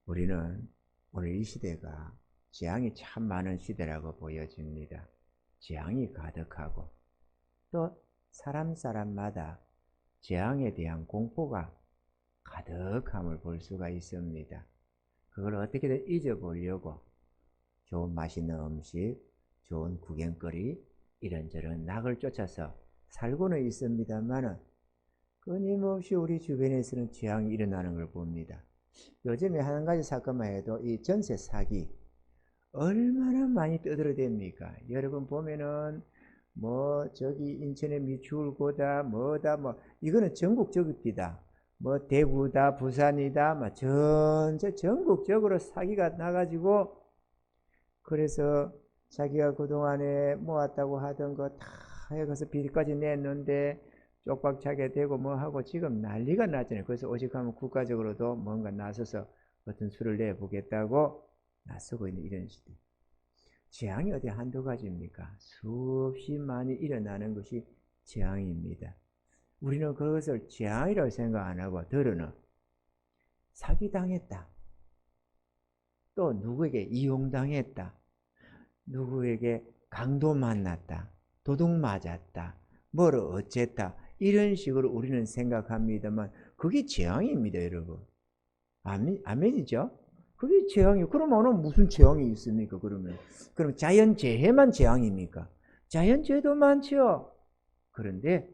우리는 오늘 이 시대가 재앙이 참 많은 시대라고 보여집니다. 재앙이 가득하고 또 사람마다 재앙에 대한 공포가 가득함을 볼 수가 있습니다. 그걸 어떻게든 잊어보려고 좋은 맛있는 음식, 좋은 구경거리, 이런저런 낙을 쫓아서 살고는 있습니다만 끊임없이 우리 주변에서는 재앙이 일어나는 걸 봅니다. 요즘에 한 가지 사건만 해도 이 전세 사기 얼마나 많이 떠들어댑니까? 여러분 보면은 저기 인천의 미추홀고다 뭐다 이거는 전국적입니다. 대구다 부산이다 전국적으로 사기가 나가지고, 그래서 자기가 그동안에 모았다고 하던 거 다 해가서 비리까지 냈는데 쪽박차게 되고 하고 지금 난리가 났잖아요. 그래서 오직하면 국가적으로도 뭔가 나서서 어떤 수를 내보겠다고 나서고 있는 이런 시대. 재앙이 어디 한두 가지입니까? 수없이 많이 일어나는 것이 재앙입니다. 우리는 그것을 재앙이라고 생각 안 하고 더러는 사기당했다, 또 누구에게 이용당했다, 누구에게 강도 만났다, 도둑 맞았다, 뭐를 어쨌다, 이런 식으로 우리는 생각합니다만 그게 재앙입니다, 여러분. 아멘이죠? 그게 재앙이에요. 그러면 무슨 재앙이 있습니까? 그럼 자연재해만 재앙입니까? 자연재해도 많죠. 그런데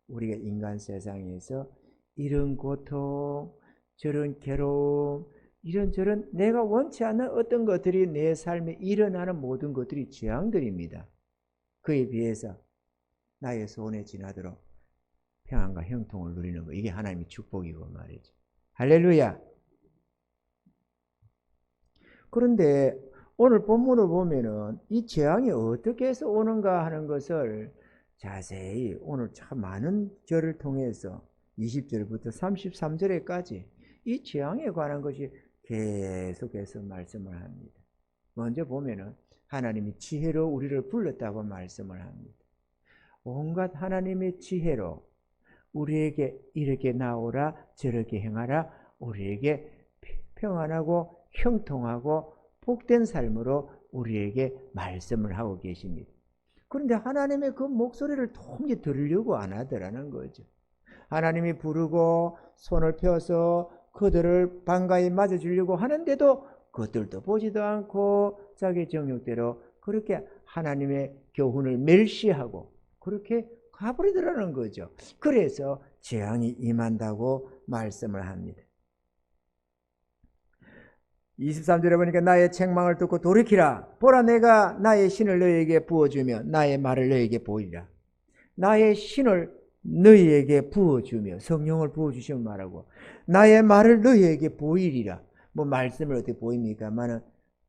우리가 인간 세상에서 이런 고통, 저런 괴로움, 이런저런 내가 원치 않는 어떤 것들이 내 삶에 일어나는 모든 것들이 재앙들입니다. 그에 비해서 나의 소원에 지나도록 평안과 형통을 누리는 거, 이게 하나님의 축복이고 말이죠. 할렐루야. 그런데 오늘 본문을 보면은 이 재앙이 어떻게 해서 오는가 하는 것을 자세히 오늘 참 많은 절을 통해서 20절부터 33절에까지 이 재앙에 관한 것이 계속해서 말씀을 합니다. 먼저 보면은 하나님이 지혜로 우리를 불렀다고 말씀을 합니다. 온갖 하나님의 지혜로 우리에게 이렇게 나오라 저렇게 행하라, 우리에게 평안하고 형통하고 복된 삶으로 우리에게 말씀을 하고 계십니다. 그런데 하나님의 그 목소리를 도무지 들으려고 안 하더라는 거죠. 하나님이 부르고 손을 펴서 그들을 반가이 맞아주려고 하는데도 그들도 보지도 않고 자기 정욕대로 그렇게 하나님의 교훈을 멸시하고 그렇게 가버리더라는 거죠. 그래서 재앙이 임한다고 말씀을 합니다. 23절에 보니까 나의 책망을 듣고 돌이키라. 보라, 내가 나의 신을 너희에게 부어주며 나의 말을 너희에게 보이리라. 나의 신을 너희에게 부어주며, 성령을 부어주시면 말하고 나의 말을 너희에게 보이리라. 말씀을 어떻게 보입니까?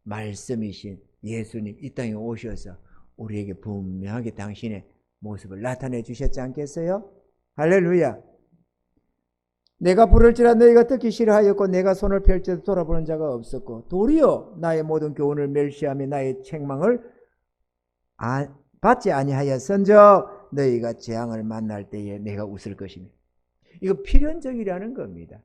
말씀이신 예수님 이 땅에 오셔서 우리에게 분명하게 당신의 모습을 나타내 주셨지 않겠어요? 할렐루야. 내가 부를지라 너희가 듣기 싫어하였고 내가 손을 펼쳐도 돌아보는 자가 없었고 도리어 나의 모든 교훈을 멸시하며 나의 책망을 받지 아니하였은즉 너희가 재앙을 만날 때에 내가 웃을 것이니. 이거 필연적이라는 겁니다.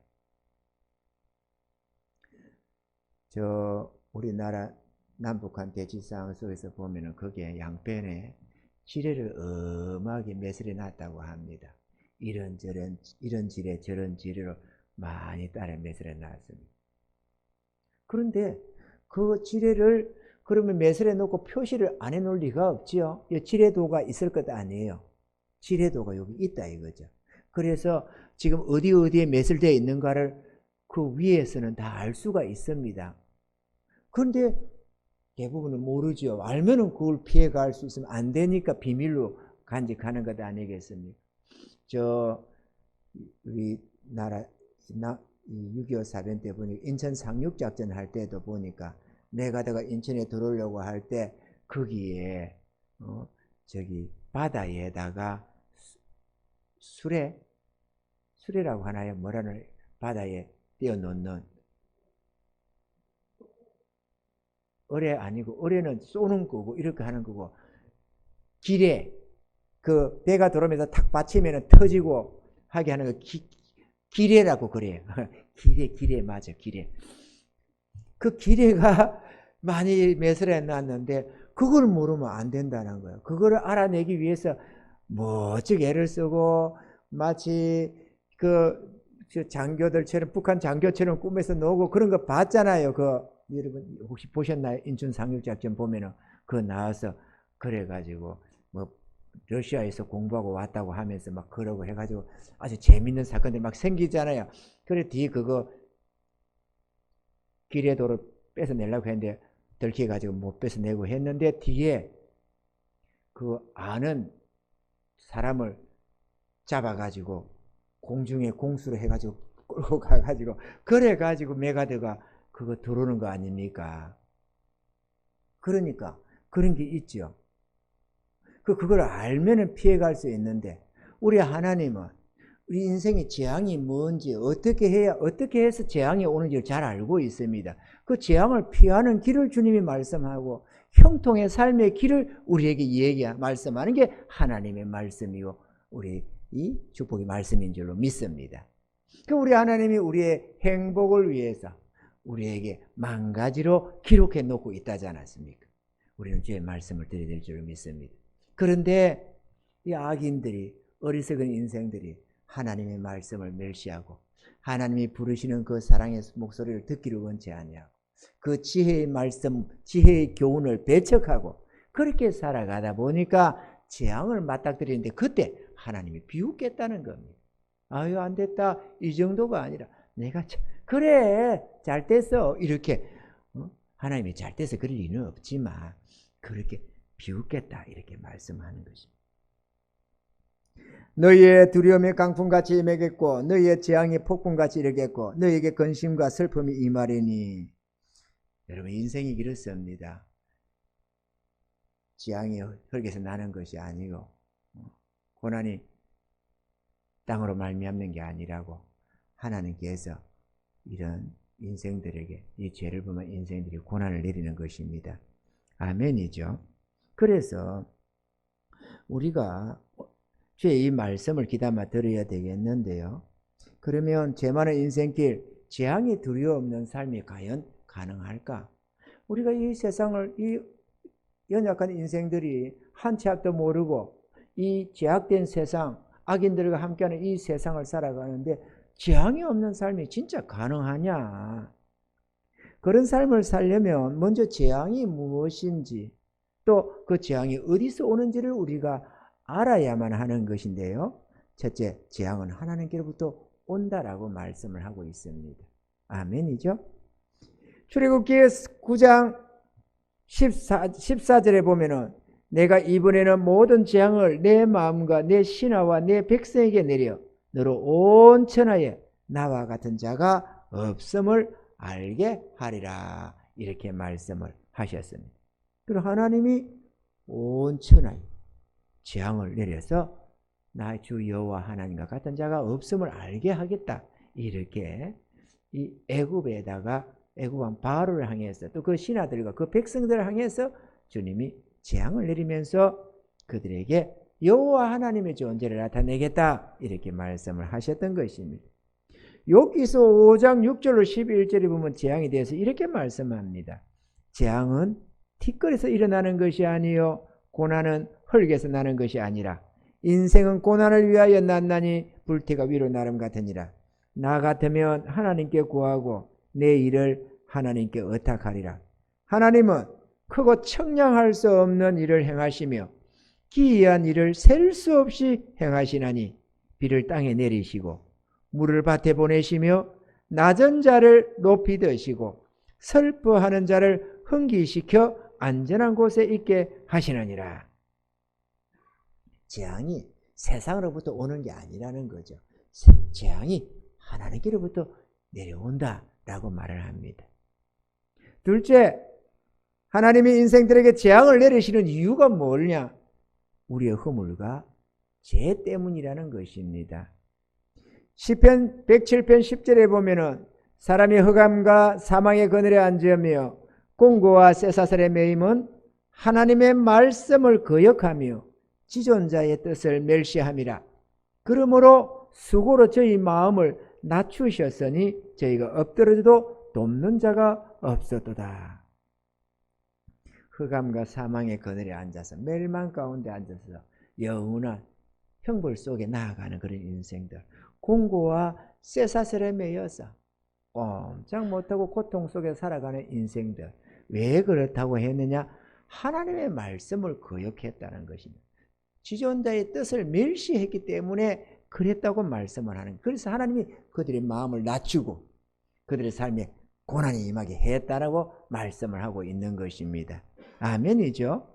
우리나라 남북한 대지상 속에서 보면은 거기에 양편에 지뢰를 엄하게 매설해 놨다고 합니다. 이런 지뢰 저런 지뢰로 많이 따라 매설해 놨습니다. 그런데 그 지뢰를 그러면 매설해 놓고 표시를 안 해 놓을 리가 없지요. 이 지뢰도가 있을 것 아니에요. 지뢰도가 여기 있다 이거죠. 그래서 지금 어디에 매설되어 있는가를 그 위에서는 다 알 수가 있습니다. 그런데 대부분은 모르죠. 알면은 그걸 피해갈 수 있으면 안 되니까 비밀로 간직하는 것 아니겠습니까? 우리나라 6.25 사변 때 보니까 인천 상륙작전 할 때도 보니까 내가다가 인천에 들어오려고 할 때 거기에 바다에다가 수레라고 하나요? 뭐라는 바다에 띄워놓는 어뢰 아니고 어뢰는 쏘는 거고 이렇게 하는 거고 기뢰 그 배가 들어오면서 탁 받치면 터지고 하게 하는 거 기뢰라고 그래요. 기뢰 맞아 기뢰. 그 기레가 많이 매설해 놨는데 그걸 모르면 안 된다는 거예요. 그거를 알아내기 위해서 멋지게 애를 쓰고 마치 저 장교들처럼 북한 장교처럼 꿈에서 나오고 그런 거 봤잖아요. 여러분 혹시 보셨나요? 인천 상륙작전 보면은 그거 나와서 그래가지고 뭐 러시아에서 공부하고 왔다고 하면서 막 그러고 해가지고 아주 재밌는 사건들이 막 생기잖아요. 그래 뒤에 그거 기뢰도를 뺏어내려고 했는데 들켜가지고 못 뺏어내고 했는데 뒤에 그 아는 사람을 잡아가지고 공중에 공수를 해가지고 끌고 가가지고 그래가지고 메가드가 그거 들어오는 거 아닙니까? 그러니까 그런 게 있죠. 그걸 알면은 피해갈 수 있는데 우리 하나님은 우리 인생의 재앙이 뭔지 어떻게 해서 재앙이 오는지를 잘 알고 있습니다. 그 재앙을 피하는 길을 주님이 말씀하고 형통의 삶의 길을 우리에게 말씀하는 게 하나님의 말씀이고 우리 이 축복의 말씀인 줄로 믿습니다. 그 우리 하나님이 우리의 행복을 위해서 우리에게 만 가지로 기록해 놓고 있다지 않았습니까? 우리는 주의 말씀을 드려야 될 줄로 믿습니다. 그런데 이 악인들이 어리석은 인생들이 하나님의 말씀을 멸시하고 하나님이 부르시는 그 사랑의 목소리를 듣기를 원치 아니하고 그 지혜의 말씀, 지혜의 교훈을 배척하고 그렇게 살아가다 보니까 재앙을 맞닥뜨리는데 그때 하나님이 비웃겠다는 겁니다. 아유 안 됐다 이 정도가 아니라 내가 그래 잘 됐어 이렇게 하나님이 잘 돼서 그럴 리는 없지만 그렇게 비웃겠다 이렇게 말씀하는 것입니다. 너희의 두려움이 강풍같이 임하겠고 너희의 재앙이 폭풍같이 이르겠고 너희에게 근심과 슬픔이 임하리니. 여러분 인생이 그렇습니다. 재앙이 흙에서 나는 것이 아니고 고난이 땅으로 말미암는 게 아니라고 하나님께서 이런 인생들에게 이 죄를 보면 인생들이 고난을 내리는 것입니다. 아멘이죠. 그래서 우리가 주의 이 말씀을 귀담아 들어야 되겠는데요. 그러면 죄 많은 인생길 재앙이 두려워 없는 삶이 과연 가능할까? 우리가 이 세상을 이 연약한 인생들이 한 치 앞도 모르고 이 죄악된 세상 악인들과 함께하는 이 세상을 살아가는데 재앙이 없는 삶이 진짜 가능하냐? 그런 삶을 살려면 먼저 재앙이 무엇인지 또 그 재앙이 어디서 오는지를 우리가 알아야만 하는 것인데요. 첫째, 재앙은 하나님께로부터 온다라고 말씀을 하고 있습니다. 아멘이죠? 출애굽기 9장 14절에 보면은 내가 이번에는 모든 재앙을 내 마음과 내 신하와 내 백성에게 내려 너로 온 천하에 나와 같은 자가 없음을 알게 하리라 이렇게 말씀을 하셨습니다. 그리고 하나님이 온 천하에 재앙을 내려서 나 주 여호와 하나님과 같은 자가 없음을 알게 하겠다 이렇게 이 애굽에다가 애굽 왕 바로를 향해서 또 그 신하들과 그 백성들을 향해서 주님이 재앙을 내리면서 그들에게 여호와 하나님의 존재를 나타내겠다 이렇게 말씀을 하셨던 것입니다. 욥기서 5장 6절로 11절에 보면 재앙에 대해서 이렇게 말씀합니다. 재앙은 티끌에서 일어나는 것이 아니요 고난은 흙에서 나는 것이 아니라 인생은 고난을 위하여 났나니 불태가 위로 나름 같으니라. 나 같으면 하나님께 구하고 내 일을 하나님께 의탁하리라. 하나님은 크고 청량할 수 없는 일을 행하시며 기이한 일을 셀 수 없이 행하시나니 비를 땅에 내리시고 물을 밭에 보내시며 낮은 자를 높이 드시고 슬퍼하는 자를 흥기시켜 안전한 곳에 있게 하시느니라. 재앙이 세상으로부터 오는 게 아니라는 거죠. 재앙이 하나님께로부터 내려온다라고 말을 합니다. 둘째, 하나님이 인생들에게 재앙을 내리시는 이유가 뭐냐? 우리의 허물과 죄 때문이라는 것입니다. 시편 107편 10절에 보면은 사람이 흑암과 사망의 그늘에 앉으며 공고와 쇠사슬의 매임은 하나님의 말씀을 거역하며 지존자의 뜻을 멸시함이라. 그러므로 수고로 저희 마음을 낮추셨으니 저희가 엎드려도 돕는 자가 없었도다. 흑암과 사망의 그늘에 앉아서 멸망 가운데 앉아서 영원한 형벌 속에 나아가는 그런 인생들, 공고와 쇠사슬에 매여서 꼼짝 못하고 고통 속에 살아가는 인생들, 왜 그렇다고 했느냐? 하나님의 말씀을 거역했다는 것입니다. 지존자의 뜻을 멸시했기 때문에 그랬다고 말씀을 하는 거예요. 그래서 하나님이 그들의 마음을 낮추고 그들의 삶에 고난이 임하게 했다라고 말씀을 하고 있는 것입니다. 아멘이죠?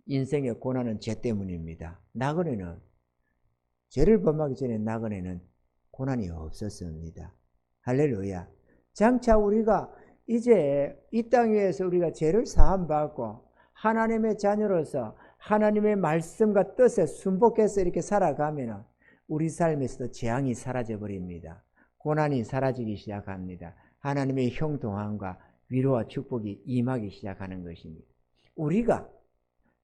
인생의 고난은 죄 때문입니다. 나그네는 죄를 범하기 전에 나그네는 고난이 없었습니다. 할렐루야. 장차 우리가 이제 이 땅 위에서 우리가 죄를 사함받고 하나님의 자녀로서 하나님의 말씀과 뜻에 순복해서 이렇게 살아가면 우리 삶에서도 재앙이 사라져 버립니다. 고난이 사라지기 시작합니다. 하나님의 형통함과 위로와 축복이 임하기 시작하는 것입니다. 우리가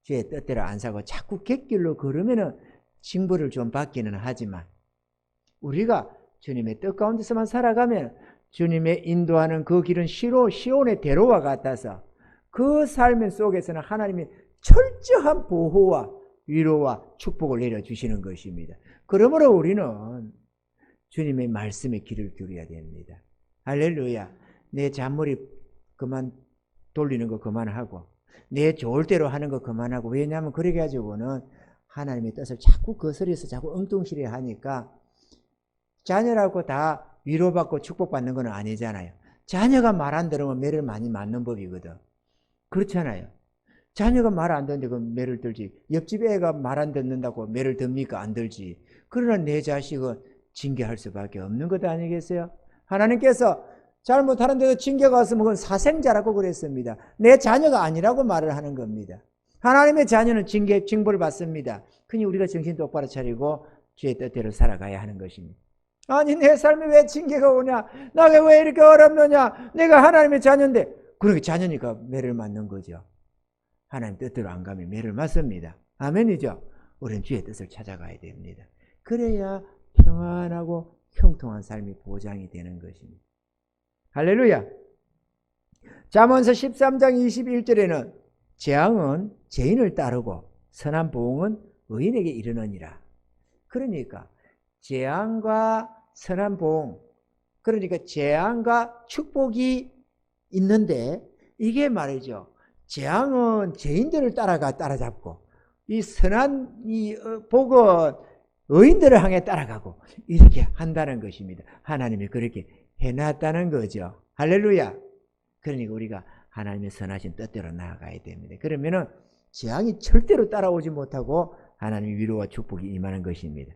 죄의 뜻대로 안 살고 자꾸 객길로 걸으면 징벌을 좀 받기는 하지만 우리가 주님의 뜻 가운데서만 살아가면 주님의 인도하는 그 길은 시온의 대로와 같아서 그 삶 속에서는 하나님이 철저한 보호와 위로와 축복을 내려주시는 것입니다. 그러므로 우리는 주님의 말씀에 귀를 기울여야 됩니다. 할렐루야. 내 잔머리 그만 돌리는 거 그만하고 내 좋을 대로 하는 거 그만하고, 왜냐하면 그래 가지고는 하나님의 뜻을 자꾸 거스려서 자꾸 엉뚱시려 하니까 자녀라고 다 위로받고 축복받는 건 아니잖아요. 자녀가 말 안 들으면 매를 많이 맞는 법이거든. 그렇잖아요. 자녀가 말 안 듣는데 그 매를 들지. 옆집 애가 말 안 듣는다고 매를 듭니까? 안 들지. 그러나 내 자식은 징계할 수밖에 없는 것 아니겠어요? 하나님께서 잘못하는데도 징계가 왔으면 그건 사생자라고 그랬습니다. 내 자녀가 아니라고 말을 하는 겁니다. 하나님의 자녀는 징벌을 받습니다. 그니 우리가 정신 똑바로 차리고 주의 뜻대로 살아가야 하는 것입니다. 아니 내 삶에 왜 징계가 오냐? 나가 왜 이렇게 어렵느냐? 내가 하나님의 자녀인데. 그러니까 자녀니까 매를 맞는 거죠. 하나님 뜻대로 안 가면 매를 맞습니다. 아멘이죠? 우리는 주의 뜻을 찾아가야 됩니다. 그래야 평안하고 형통한 삶이 보장이 되는 것입니다. 할렐루야. 잠언서 13장 21절에는 재앙은 죄인을 따르고 선한 보응은 의인에게 이르느니라. 그러니까 재앙과 선한 보응, 그러니까 재앙과 축복이 있는데 이게 말이죠. 재앙은 죄인들을 따라잡고 이 선한 이 복은 의인들을 향해 따라가고 이렇게 한다는 것입니다. 하나님이 그렇게 해놨다는 거죠. 할렐루야. 그러니까 우리가 하나님의 선하신 뜻대로 나아가야 됩니다. 그러면은 재앙이 절대로 따라오지 못하고 하나님의 위로와 축복이 임하는 것입니다.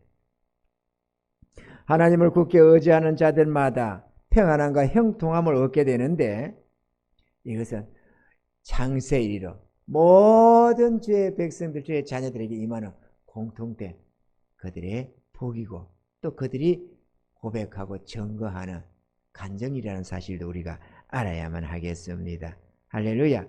하나님을 굳게 의지하는 자들마다 평안함과 형통함을 얻게 되는데 이것은 창세 이르러 모든 주의 백성들, 주의 자녀들에게 임하는 공통된 그들의 복이고 또 그들이 고백하고 증거하는 간증이라는 사실도 우리가 알아야만 하겠습니다. 할렐루야.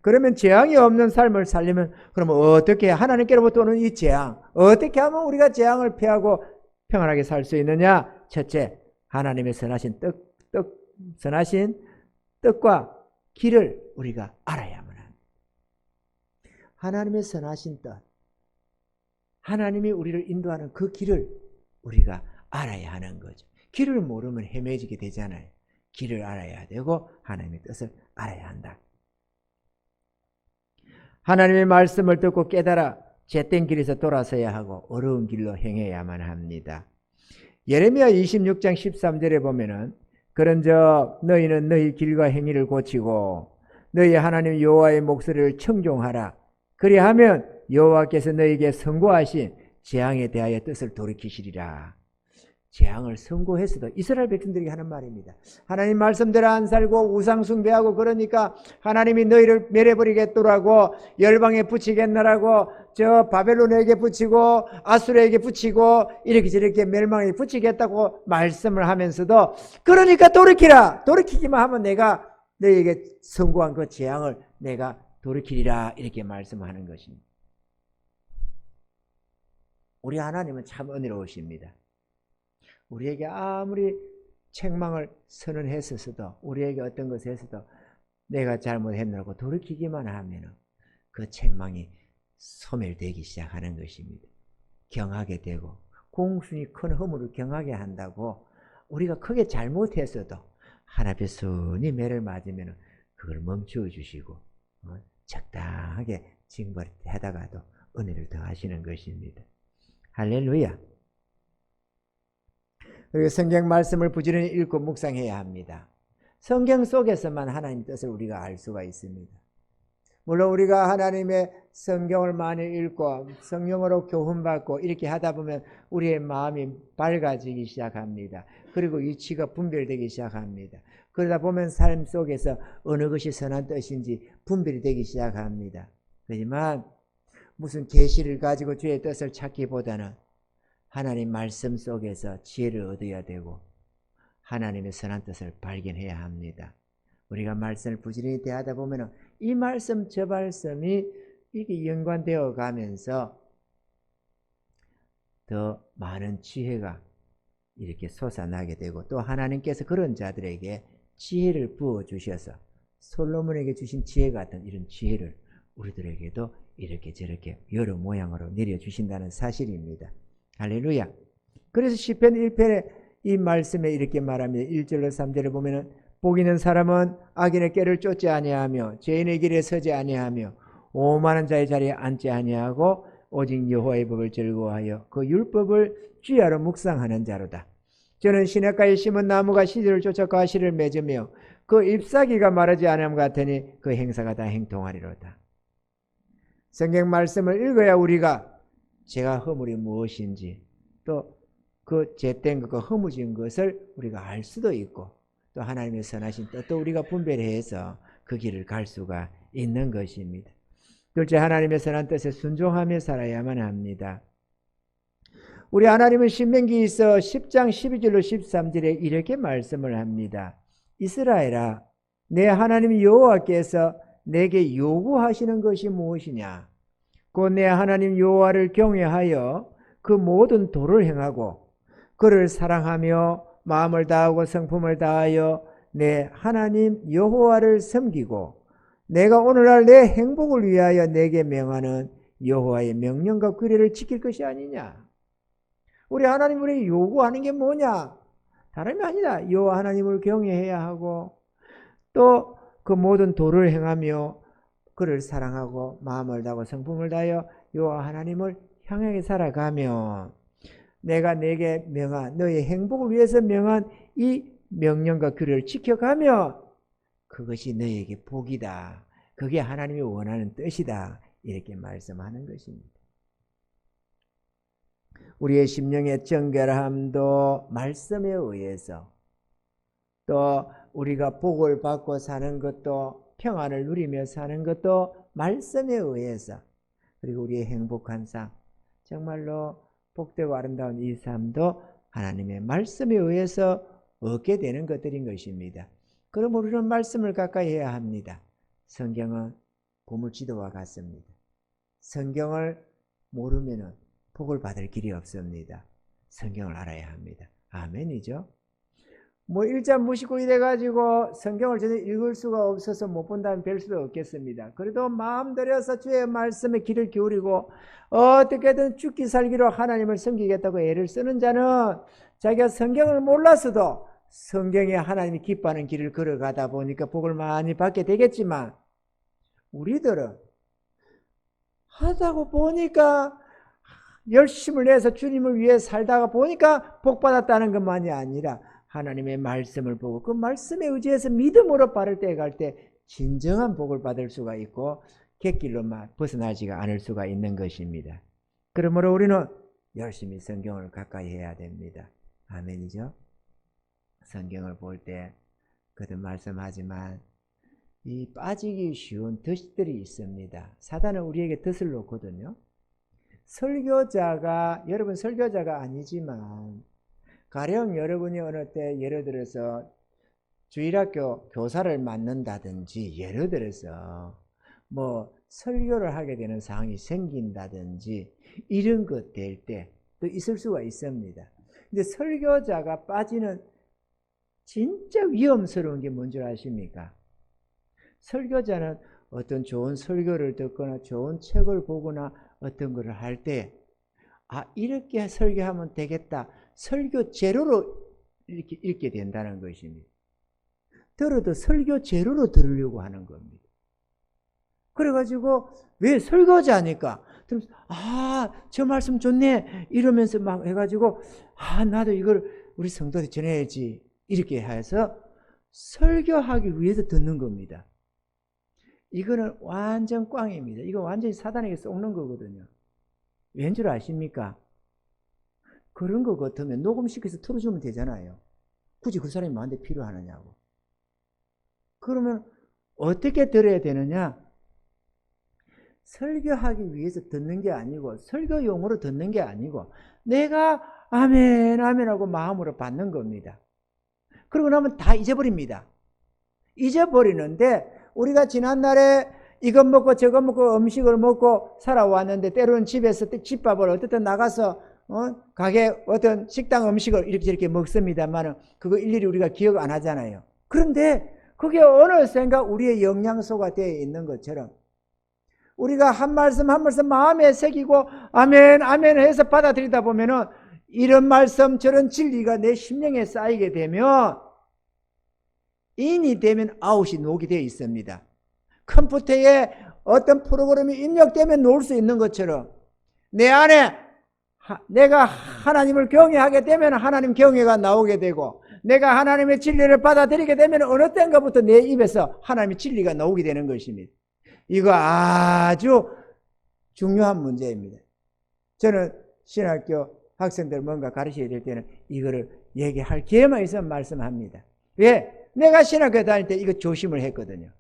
그러면 재앙이 없는 삶을 살려면 그러면 어떻게 하나님께로부터 오는 이 재앙, 어떻게 하면 우리가 재앙을 피하고 평안하게 살 수 있느냐? 첫째, 하나님의 선하신 선하신 뜻과 길을 우리가 알아야만 합니다. 하나님의 선하신 뜻, 하나님이 우리를 인도하는 그 길을 우리가 알아야 하는 거죠. 길을 모르면 헤매지게 되잖아요. 길을 알아야 되고 하나님의 뜻을 알아야 한다. 하나님의 말씀을 듣고 깨달아 잿된 길에서 돌아서야 하고 어려운 길로 행해야만 합니다. 예레미야 26장 13절에 보면은 그런즉 너희는 너희 길과 행위를 고치고 너희 하나님 여호와의 목소리를 청종하라. 그리하면 여호와께서 너희에게 선고하신 재앙에 대하여 뜻을 돌이키시리라. 재앙을 선고했어도 이스라엘 백성들에게 하는 말입니다. 하나님 말씀대로 안 살고 우상 숭배하고 그러니까 하나님이 너희를 멸해버리겠더라고, 열방에 붙이겠노라고, 저 바벨론에게 붙이고 아수르에게 붙이고 이렇게 저렇게 멸망에 붙이겠다고 말씀을 하면서도 그러니까 돌이키라. 돌이키기만 하면 내가 너희에게 선고한 그 재앙을 내가 돌이키리라 이렇게 말씀하는 것입니다. 우리 하나님은 참 은혜로우십니다. 우리에게 아무리 책망을 선언했었어도 우리에게 어떤 것에서도 내가 잘못했느라고 돌이키기만 하면 그 책망이 소멸되기 시작하는 것입니다. 경하게 되고 공순이 큰 허물을 경하게 한다고 우리가 크게 잘못했어도 하나님의 순히 매를 맞으면 그걸 멈추어 주시고 적당하게 징벌하다가도 은혜를 더하시는 것입니다. 할렐루야. 그리고 성경 말씀을 부지런히 읽고 묵상해야 합니다. 성경 속에서만 하나님 뜻을 우리가 알 수가 있습니다. 물론 우리가 하나님의 성경을 많이 읽고 성령으로 교훈받고 이렇게 하다 보면 우리의 마음이 밝아지기 시작합니다. 그리고 위치가 분별되기 시작합니다. 그러다 보면 삶 속에서 어느 것이 선한 뜻인지 분별이 되기 시작합니다. 하지만 무슨 계시를 가지고 주의 뜻을 찾기보다는 하나님 말씀 속에서 지혜를 얻어야 되고 하나님의 선한 뜻을 발견해야 합니다. 우리가 말씀을 부지런히 대하다 보면 이 말씀 저 말씀이 이게 연관되어 가면서 더 많은 지혜가 이렇게 솟아나게 되고 또 하나님께서 그런 자들에게 지혜를 부어주셔서 솔로몬에게 주신 지혜 같은 이런 지혜를 우리들에게도 이렇게 저렇게 여러 모양으로 내려주신다는 사실입니다. 할렐루야. 그래서 시편 1편에 이 말씀에 이렇게 말합니다. 1절로 3절에 보면은 복 있는 사람은 악인의 꾀를 쫓지 아니하며 죄인의 길에 서지 아니하며 오만한 자의 자리에 앉지 아니하고 오직 여호와의 법을 즐거워하여 그 율법을 주야로 묵상하는 자로다. 저는 시냇가에 심은 나무가 시들을 쫓아 가시를 맺으며 그 잎사귀가 마르지 않음 같으니 그 행사가 다 행통하리로다. 성경 말씀을 읽어야 우리가 제가 허물이 무엇인지 또 그 죄된 것과 허무진 것을 우리가 알 수도 있고 또 하나님의 선하신 뜻도 우리가 분별해서 그 길을 갈 수가 있는 것입니다. 둘째, 하나님의 선한 뜻에 순종하며 살아야만 합니다. 우리 하나님은 신명기에서 10장 12절로 13절에 이렇게 말씀을 합니다. 이스라엘아, 내 하나님 여호와께서 내게 요구하시는 것이 무엇이냐? 곧 내 하나님 여호와를 경외하여 그 모든 도를 행하고 그를 사랑하며 마음을 다하고 성품을 다하여 내 하나님 여호와를 섬기고 내가 오늘날 내 행복을 위하여 내게 명하는 여호와의 명령과 규례를 지킬 것이 아니냐. 우리 하나님 우리에게 요구하는 게 뭐냐? 다름이 아니다. 여호와 하나님을 경외해야 하고 또 그 모든 도를 행하며 그를 사랑하고 마음을 다하고 성품을 다하여 여호와 하나님을 향하게 살아가며 내가 내게 명한 너의 행복을 위해서 명한 이 명령과 규례를 지켜가며 그것이 너에게 복이다. 그게 하나님이 원하는 뜻이다. 이렇게 말씀하는 것입니다. 우리의 심령의 정결함도 말씀에 의해서 또 우리가 복을 받고 사는 것도 평안을 누리며 사는 것도 말씀에 의해서 그리고 우리의 행복한 삶 정말로 복되고 아름다운 이 삶도 하나님의 말씀에 의해서 얻게 되는 것들인 것입니다. 그럼 우리는 말씀을 가까이 해야 합니다. 성경은 보물지도와 같습니다. 성경을 모르면 복을 받을 길이 없습니다. 성경을 알아야 합니다. 아멘이죠. 뭐 일자 무식국이 돼가지고 성경을 전혀 읽을 수가 없어서 못 본다면 별 수도 없겠습니다. 그래도 마음 들여서 주의 말씀에 귀를 기울이고 어떻게든 죽기 살기로 하나님을 섬기겠다고 애를 쓰는 자는 자기가 성경을 몰랐어도 성경에 하나님이 기뻐하는 길을 걸어가다 보니까 복을 많이 받게 되겠지만 우리들은 하다고 보니까 열심을 내서 주님을 위해 살다가 보니까 복 받았다는 것만이 아니라 하나님의 말씀을 보고 그 말씀에 의지해서 믿음으로 발을 떼갈 때 진정한 복을 받을 수가 있고 객길로 벗어나지가 않을 수가 있는 것입니다. 그러므로 우리는 열심히 성경을 가까이 해야 됩니다. 아멘이죠. 성경을 볼 때 그도 말씀하지만 이 빠지기 쉬운 덫들이 있습니다. 사단은 우리에게 덫을 놓거든요. 여러분 설교자가 아니지만 가령 여러분이 어느 때 예를 들어서 주일학교 교사를 맡는다든지 예를 들어서 뭐 설교를 하게 되는 상황이 생긴다든지 이런 것 될 때 또 있을 수가 있습니다. 근데 설교자가 빠지는 진짜 위험스러운 게 뭔지 아십니까? 설교자는 어떤 좋은 설교를 듣거나 좋은 책을 보거나 어떤 것을 할 때, 이렇게 설교하면 되겠다. 설교 재료로 이렇게 읽게 된다는 것입니다. 들어도 설교 재료로 들으려고 하는 겁니다. 그래가지고, 왜 설교자니까? 저 말씀 좋네. 이러면서 막 해가지고, 나도 이걸 우리 성도한테 전해야지. 이렇게 해서 설교하기 위해서 듣는 겁니다. 이거는 완전 꽝입니다. 이거 완전히 사단에게 속는 거거든요. 왠 줄 아십니까? 그런 거 같으면 녹음시켜서 틀어주면 되잖아요. 굳이 그 사람이 뭐한테 필요하느냐고. 그러면 어떻게 들어야 되느냐? 설교하기 위해서 듣는 게 아니고, 설교용으로 듣는 게 아니고, 내가 아멘 아멘 하고 마음으로 받는 겁니다. 그러고 나면 다 잊어버립니다. 잊어버리는데, 우리가 지난날에 이것 먹고 저것 먹고 음식을 먹고 살아왔는데, 때로는 집에서 집밥을 어쨌든 나가서 가게 어떤 식당 음식을 이렇게 저렇게 먹습니다만 그거 일일이 우리가 기억 안 하잖아요. 그런데 그게 어느샌가 우리의 영양소가 되어 있는 것처럼 우리가 한 말씀 한 말씀 마음에 새기고 아멘 아멘 해서 받아들이다 보면은 이런 말씀 저런 진리가 내 심령에 쌓이게 되면 인이 되면 아웃이 녹이 되어 있습니다. 컴퓨터에 어떤 프로그램이 입력되면 놓을 수 있는 것처럼 내 안에 내가 하나님을 경외하게 되면 하나님 경외가 나오게 되고 내가 하나님의 진리를 받아들이게 되면 어느 때인가부터 내 입에서 하나님의 진리가 나오게 되는 것입니다. 이거 아주 중요한 문제입니다. 저는 신학교 학생들 뭔가 가르쳐야 될 때는 이거를 얘기할 기회만 있으면 말씀합니다. 왜? 내가 신학교 다닐 때 이거 조심을 했거든요.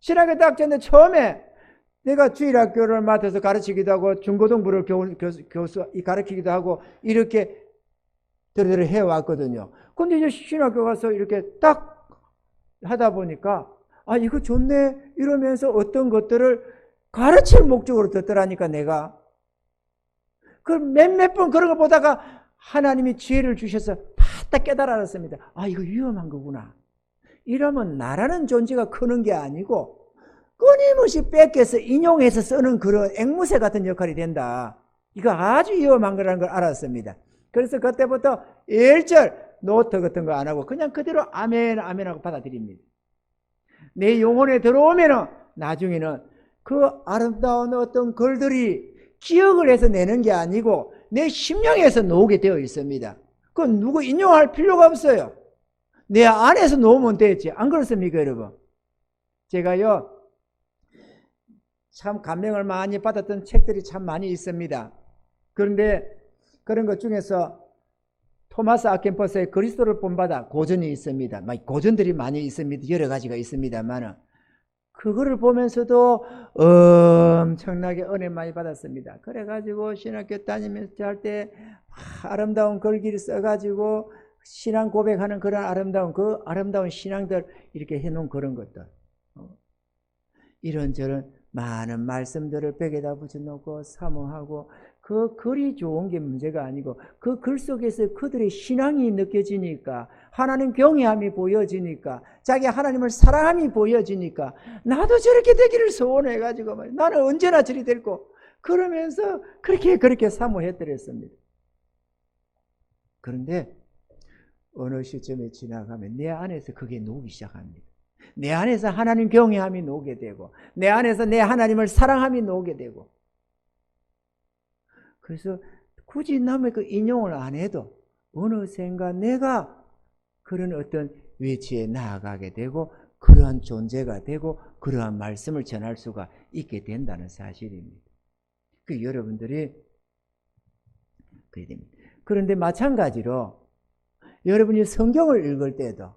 신학교 딱 전에 처음에 내가 주일학교를 맡아서 가르치기도 하고 중고등부를 교수 가르치기도 하고 이렇게 들으러 해왔거든요. 근데 이제 신학교 가서 이렇게 딱 하다 보니까 이거 좋네 이러면서 어떤 것들을 가르칠 목적으로 듣더라니까 내가. 그럼 몇몇 번 그런 거 보다가 하나님이 지혜를 주셔서 팍딱 깨달았습니다. 이거 위험한 거구나. 이러면 나라는 존재가 크는 게 아니고 끊임없이 뺏겨서 인용해서 쓰는 그런 앵무새 같은 역할이 된다. 이거 아주 위험한 거라는 걸 알았습니다. 그래서 그때부터 일절 노트 같은 거 안 하고 그냥 그대로 아멘 아멘 하고 받아들입니다. 내 영혼에 들어오면은 나중에는 그 아름다운 어떤 글들이 기억을 해서 내는 게 아니고 내 심령에서 나오게 되어 있습니다. 그건 누구 인용할 필요가 없어요. 내 안에서 놓으면 되지. 안 그렇습니까, 여러분? 제가요, 참 감명을 많이 받았던 책들이 참 많이 있습니다. 그런데 그런 것 중에서 토마스 아켄포스의 그리스도를 본받아 고전이 있습니다. 고전들이 많이 있습니다. 여러 가지가 있습니다만 그거를 보면서도 엄청나게 은혜 많이 받았습니다. 그래가지고 신학교 다니면서 할 때 아름다운 글귀를 써가지고 신앙 고백하는 그런 아름다운 신앙들 이렇게 해놓은 그런 것들. 이런저런 많은 말씀들을 벽에다 붙여놓고 사모하고 그 글이 좋은 게 문제가 아니고 그 글 속에서 그들의 신앙이 느껴지니까 하나님 경외함이 보여지니까 자기 하나님을 사랑함이 보여지니까 나도 저렇게 되기를 소원해가지고 나는 언제나 저리 될고 그러면서 그렇게 사모했더랬습니다. 그런데 어느 시점에 지나가면 내 안에서 그게 녹기 시작합니다. 내 안에서 하나님 경외함이 녹게 되고 내 안에서 내 하나님을 사랑함이 녹게 되고 그래서 굳이 남의 그 인용을 안 해도 어느샌가 내가 그런 어떤 위치에 나아가게 되고 그러한 존재가 되고 그러한 말씀을 전할 수가 있게 된다는 사실입니다. 그 여러분들이 그래야 됩니다. 그런데 마찬가지로 여러분이 성경을 읽을 때도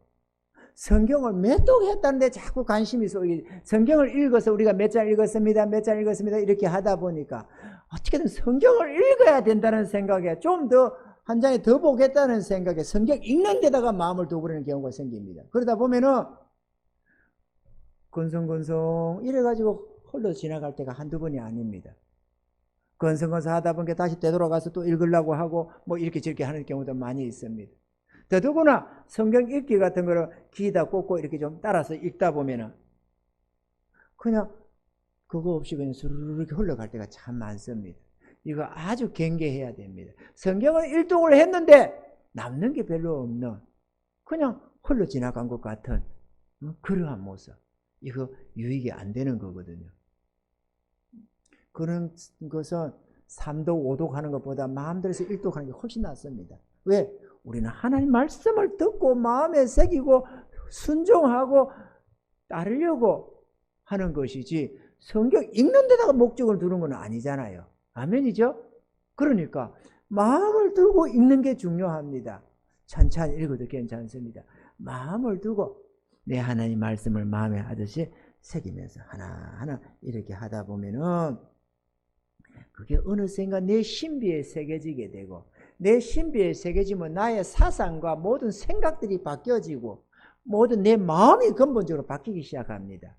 성경을 몇 독 했다는데 자꾸 관심이 쏠리 성경을 읽어서 우리가 몇 장 읽었습니다. 이렇게 하다 보니까 어떻게든 성경을 읽어야 된다는 생각에 좀 더 한 장에 더 보겠다는 생각에 성경 읽는 데다가 마음을 두고 그러는 경우가 생깁니다. 그러다 보면은 건성건성 이래가지고 홀로 지나갈 때가 한두 번이 아닙니다. 건성건성 하다 보니까 다시 되돌아가서 또 읽으려고 하고 뭐 이렇게 저렇게 하는 경우도 많이 있습니다. 더더구나 성경 읽기 같은 거를 귀에다 꽂고 이렇게 좀 따라서 읽다 보면은 그냥 그거 없이 그냥 스르르 이렇게 흘러갈 때가 참 많습니다. 이거 아주 경계해야 됩니다. 성경을 일독을 했는데 남는 게 별로 없는 그냥 흘러 지나간 것 같은 그러한 모습. 이거 유익이 안 되는 거거든요. 그런 것은 3독, 5독 하는 것보다 마음대로서 1독 하는 게 훨씬 낫습니다. 왜? 우리는 하나님 말씀을 듣고 마음에 새기고 순종하고 따르려고 하는 것이지 성경 읽는 데다가 목적을 두는 건 아니잖아요. 아멘이죠? 그러니까 마음을 두고 읽는 게 중요합니다. 천천히 읽어도 괜찮습니다. 마음을 두고 내 하나님 말씀을 마음에 하듯이 새기면서 하나하나 이렇게 하다 보면은 그게 어느샌가 내 신비에 새겨지게 되고 내 신비에 새겨지면 나의 사상과 모든 생각들이 바뀌어지고 모든 내 마음이 근본적으로 바뀌기 시작합니다.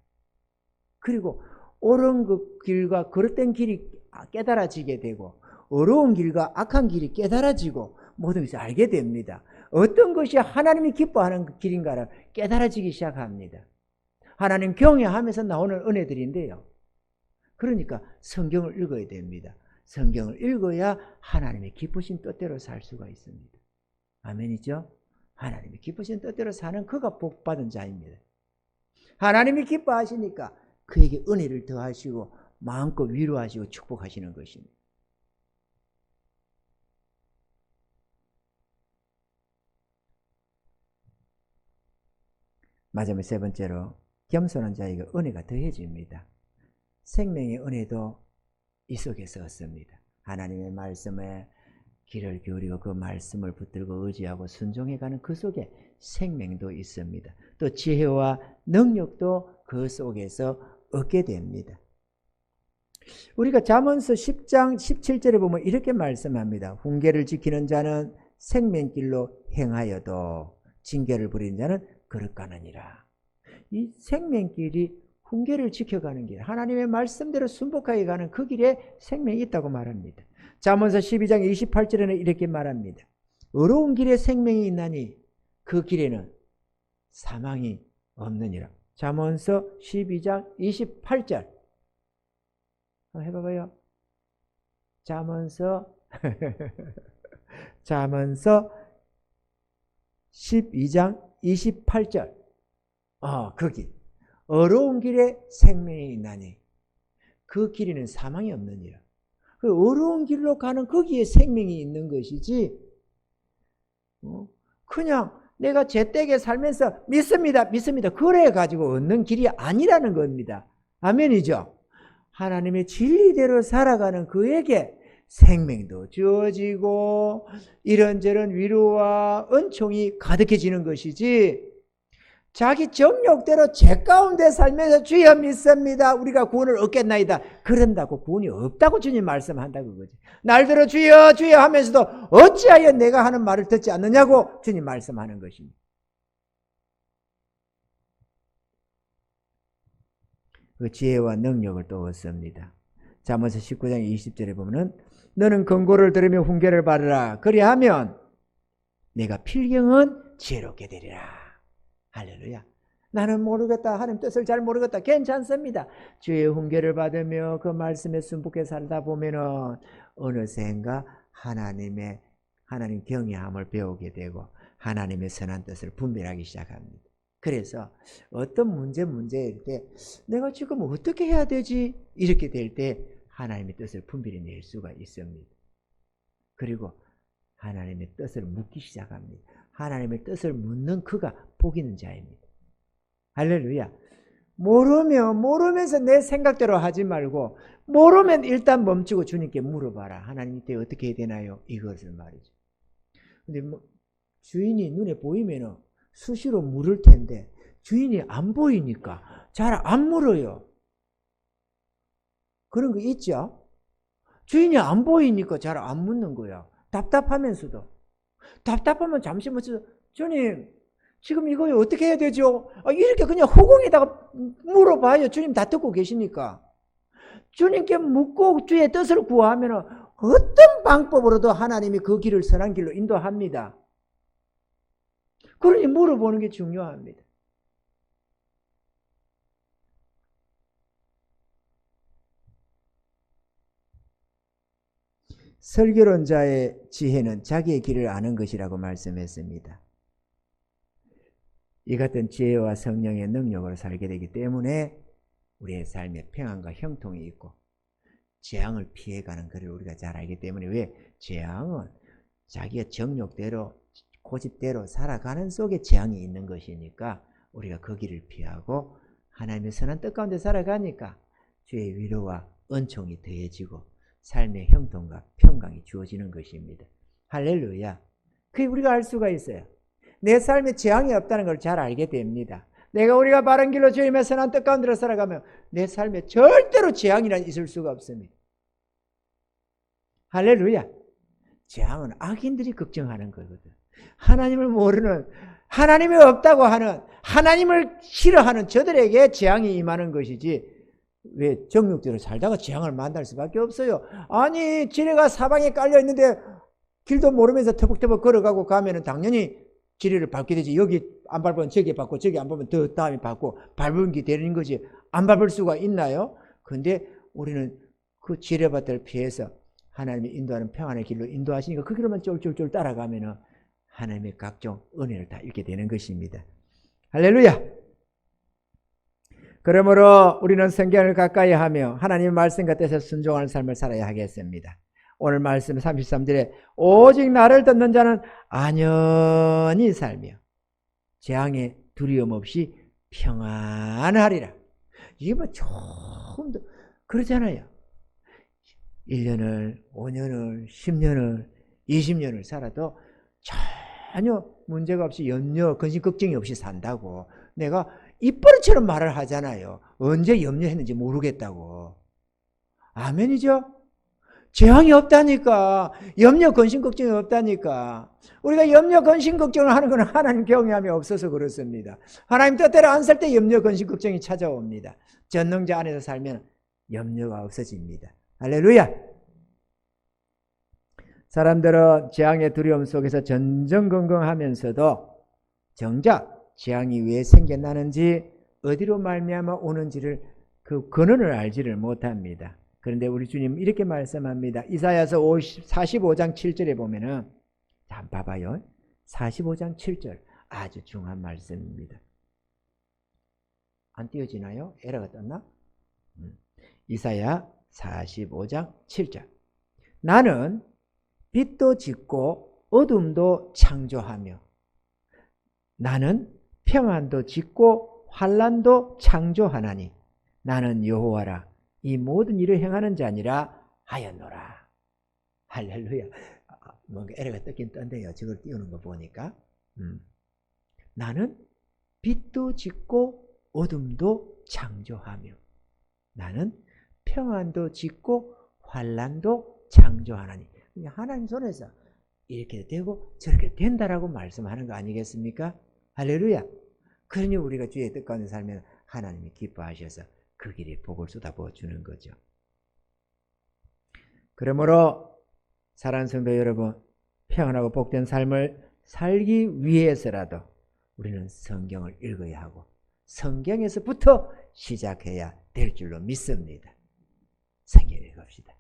그리고 옳은 그 길과 그릇된 길이 깨달아지게 되고 어려운 길과 악한 길이 깨달아지고 모든 것을 알게 됩니다. 어떤 것이 하나님이 기뻐하는 길인가를 깨달아지기 시작합니다. 하나님 경외하면서 나오는 은혜들인데요. 그러니까 성경을 읽어야 됩니다. 성경을 읽어야 하나님의 기쁘신 뜻대로 살 수가 있습니다. 아멘이죠? 하나님이 기쁘신 뜻대로 사는 그가 복받은 자입니다. 하나님이 기뻐하시니까 그에게 은혜를 더하시고 마음껏 위로하시고 축복하시는 것입니다. 마지막 세 번째로 겸손한 자에게 은혜가 더해집니다. 생명의 은혜도 이 속에서 얻습니다. 하나님의 말씀에 귀를 기울이고 그 말씀을 붙들고 의지하고 순종해가는 그 속에 생명도 있습니다. 또 지혜와 능력도 그 속에서 얻게 됩니다. 우리가 잠언서 10장 17절에 보면 이렇게 말씀합니다. 훈계를 지키는 자는 생명길로 행하여도 징계를 부리는 자는 거룩하느니라. 이 생명길이 훈계를 지켜가는 길, 하나님의 말씀대로 순복하게 가는 그 길에 생명이 있다고 말합니다. 잠언서 12장 28절에는 이렇게 말합니다. 어려운 길에 생명이 있나니 그 길에는 사망이 없느니라. 잠언서 12장 28절 한번 해봐봐요. 잠언서 12장 28절 그 길, 어려운 길에 생명이 있나니 그 길에는 사망이 없느니라. 그 어려운 길로 가는 거기에 생명이 있는 것이지 그냥 내가 제때게 살면서 믿습니다 그래 가지고 얻는 길이 아니라는 겁니다. 아멘이죠? 하나님의 진리대로 살아가는 그에게 생명도 주어지고 이런저런 위로와 은총이 가득해지는 것이지 자기 정욕대로 죄 가운데 살면서 주여 믿습니다 우리가 구원을 얻겠나이다 그런다고 구원이 없다고 주님 말씀한다고 그거지. 날들어 주여 주여 하면서도 어찌하여 내가 하는 말을 듣지 않느냐고 주님 말씀하는 것입니다. 그 지혜와 능력을 또 얻습니다. 잠언서 19장 20절에 보면은 너는 권고를 들으며 훈계를 받으라 그리하면 내가 필경은 지혜롭게 되리라. 할렐루야. 나는 모르겠다. 하나님 뜻을 잘 모르겠다. 괜찮습니다. 주의 훈계를 받으며 그 말씀에 순복해 살다 보면은 어느샌가 하나님 경외함을 배우게 되고 하나님의 선한 뜻을 분별하기 시작합니다. 그래서 어떤 문제일 때 내가 지금 어떻게 해야 되지? 이렇게 될 때 하나님의 뜻을 분별해 낼 수가 있습니다. 그리고 하나님의 뜻을 묻기 시작합니다. 하나님의 뜻을 묻는 그가 복 있는 자입니다. 할렐루야. 모르면서 내 생각대로 하지 말고 모르면 일단 멈추고 주님께 물어봐라. 하나님 이때 어떻게 해야 되나요? 이것을 말이죠. 근데 주인이 눈에 보이면 수시로 물을 텐데 주인이 안 보이니까 잘 안 물어요. 그런 거 있죠? 주인이 안 보이니까 잘 안 묻는 거야. 답답하면서도. 답답하면 잠시 멈춰서 주님 지금 이거 어떻게 해야 되죠? 이렇게 그냥 허공에다가 물어봐요. 주님 다 듣고 계시니까. 주님께 묻고 주의 뜻을 구하면 어떤 방법으로도 하나님이 그 길을 선한 길로 인도합니다. 그러니 물어보는 게 중요합니다. 설교론자의 지혜는 자기의 길을 아는 것이라고 말씀했습니다. 이 같은 지혜와 성령의 능력으로 살게 되기 때문에 우리의 삶에 평안과 형통이 있고 재앙을 피해가는 것을 우리가 잘 알기 때문에, 왜? 재앙은 자기의 정욕대로 고집대로 살아가는 속에 재앙이 있는 것이니까 우리가 그 길을 피하고 하나님의 선한 뜻 가운데 살아가니까 주의 위로와 은총이 더해지고 삶의 형통과 평강이 주어지는 것입니다. 할렐루야. 그게 우리가 알 수가 있어요. 내 삶에 재앙이 없다는 걸 잘 알게 됩니다. 우리가 바른 길로 주님의 선한 뜻 가운데로 살아가면 내 삶에 절대로 재앙이란 있을 수가 없습니다. 할렐루야. 재앙은 악인들이 걱정하는 거거든. 하나님을 모르는, 하나님이 없다고 하는, 하나님을 싫어하는 저들에게 재앙이 임하는 것이지, 왜 정욕대로 살다가 재앙을 만날 수밖에 없어요. 아니, 지뢰가 사방에 깔려 있는데 길도 모르면서 터벅터벅 걸어가고 가면은 당연히 지뢰를 밟게 되지. 여기 안 밟으면 저기 밟고, 저기 안 밟으면 더 다음에 밟고, 밟은 게 되는 거지. 안 밟을 수가 있나요? 근데 우리는 그 지뢰밭을 피해서 하나님이 인도하는 평안의 길로 인도하시니까 그 길로만 쫄쫄쫄 따라가면은 하나님의 각종 은혜를 다 잃게 되는 것입니다. 할렐루야. 그러므로 우리는 성경을 가까이 하며 하나님의 말씀과 뜻에 순종하는 삶을 살아야 하겠습니다. 오늘 말씀 33절에 오직 나를 듣는 자는 안연히 살며 재앙에 두려움 없이 평안하리라. 이게 뭐 조금 더 그러잖아요. 1년을, 5년을, 10년을, 20년을 살아도 전혀 문제가 없이 염려, 근심, 걱정이 없이 산다고 내가 입버릇처럼 말을 하잖아요. 언제 염려했는지 모르겠다고. 아멘이죠? 재앙이 없다니까. 염려, 근심, 걱정이 없다니까. 우리가 염려, 근심, 걱정을 하는 것은 하나님 경외함이 없어서 그렇습니다. 하나님 뜻대로 안 살 때 염려, 근심, 걱정이 찾아옵니다. 전능자 안에서 살면 염려가 없어집니다. 할렐루야. 사람들은 재앙의 두려움 속에서 전전긍긍하면서도 정작 재앙이 왜 생겨나는지, 어디로 말미암아 오는지를, 그 근원을 알지를 못합니다. 그런데 우리 주님 이렇게 말씀합니다. 이사야서 45장 7절에 보면은, 한번 봐봐요. 45장 7절 아주 중요한 말씀입니다. 안 띄어지나요? 에러가 떴나? 이사야 45장 7절. 나는 빛도 짓고 어둠도 창조하며 나는 평안도 짓고 환난도 창조하나니 나는 여호와라. 이 모든 일을 행하는 자니라 하였노라. 할렐루야. 뭔가 에러가 떴긴 떴네요. 저걸 띄우는 거 보니까. 나는 빛도 짓고 어둠도 창조하며 나는 평안도 짓고 환난도 창조하나니. 하나님 손에서 이렇게 되고 저렇게 된다라고 말씀하는 거 아니겠습니까? 할렐루야. 그러니 우리가 주의 뜻 가운데 살면 하나님이 기뻐하셔서 그 길에 복을 쏟아부어 주는 거죠. 그러므로 사랑하는 성도 여러분, 평안하고 복된 삶을 살기 위해서라도 우리는 성경을 읽어야 하고 성경에서부터 시작해야 될 줄로 믿습니다. 성경 읽읍시다.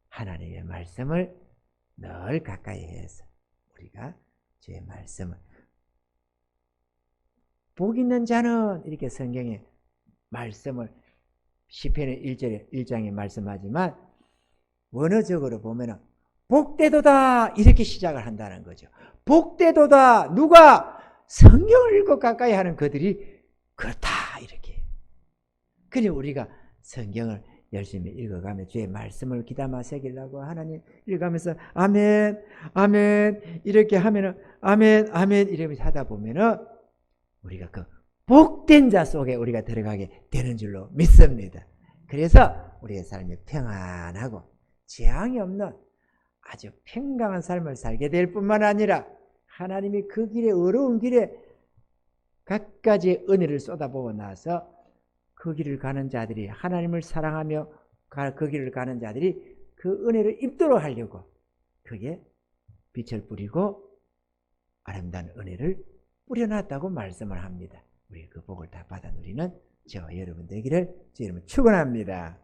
하나님의 말씀을 늘 가까이 해서 우리가 주의 말씀을, 복 있는 자는 이렇게 성경의 말씀을 시편의 1장에 말씀하지만 원어적으로 보면은 복되도다 이렇게 시작을 한다는 거죠. 복되도다. 누가? 성경을 읽고 가까이 하는 그들이 그렇다 이렇게. 그니 우리가 성경을 열심히 읽어가며 주의 말씀을 귀담아 새기려고 하나님 읽으면서 아멘 아멘 이렇게 하면은 아멘 아멘 이러면서 하다 보면은 우리가 그 복된 자 속에 우리가 들어가게 되는 줄로 믿습니다. 그래서 우리의 삶이 평안하고 재앙이 없는 아주 평강한 삶을 살게 될 뿐만 아니라 하나님이 그 길에, 어려운 길에 갖가지 은혜를 쏟아부어 나서 그 길을 가는 자들이, 하나님을 사랑하며 그 길을 가는 자들이 그 은혜를 입도록 하려고 그게 빛을 뿌리고 아름다운 은혜를 뿌려놨다고 말씀을 합니다. 우리 그 복을 다 받아 누리는 저와 여러분 되기를 제 이름으로 축원합니다.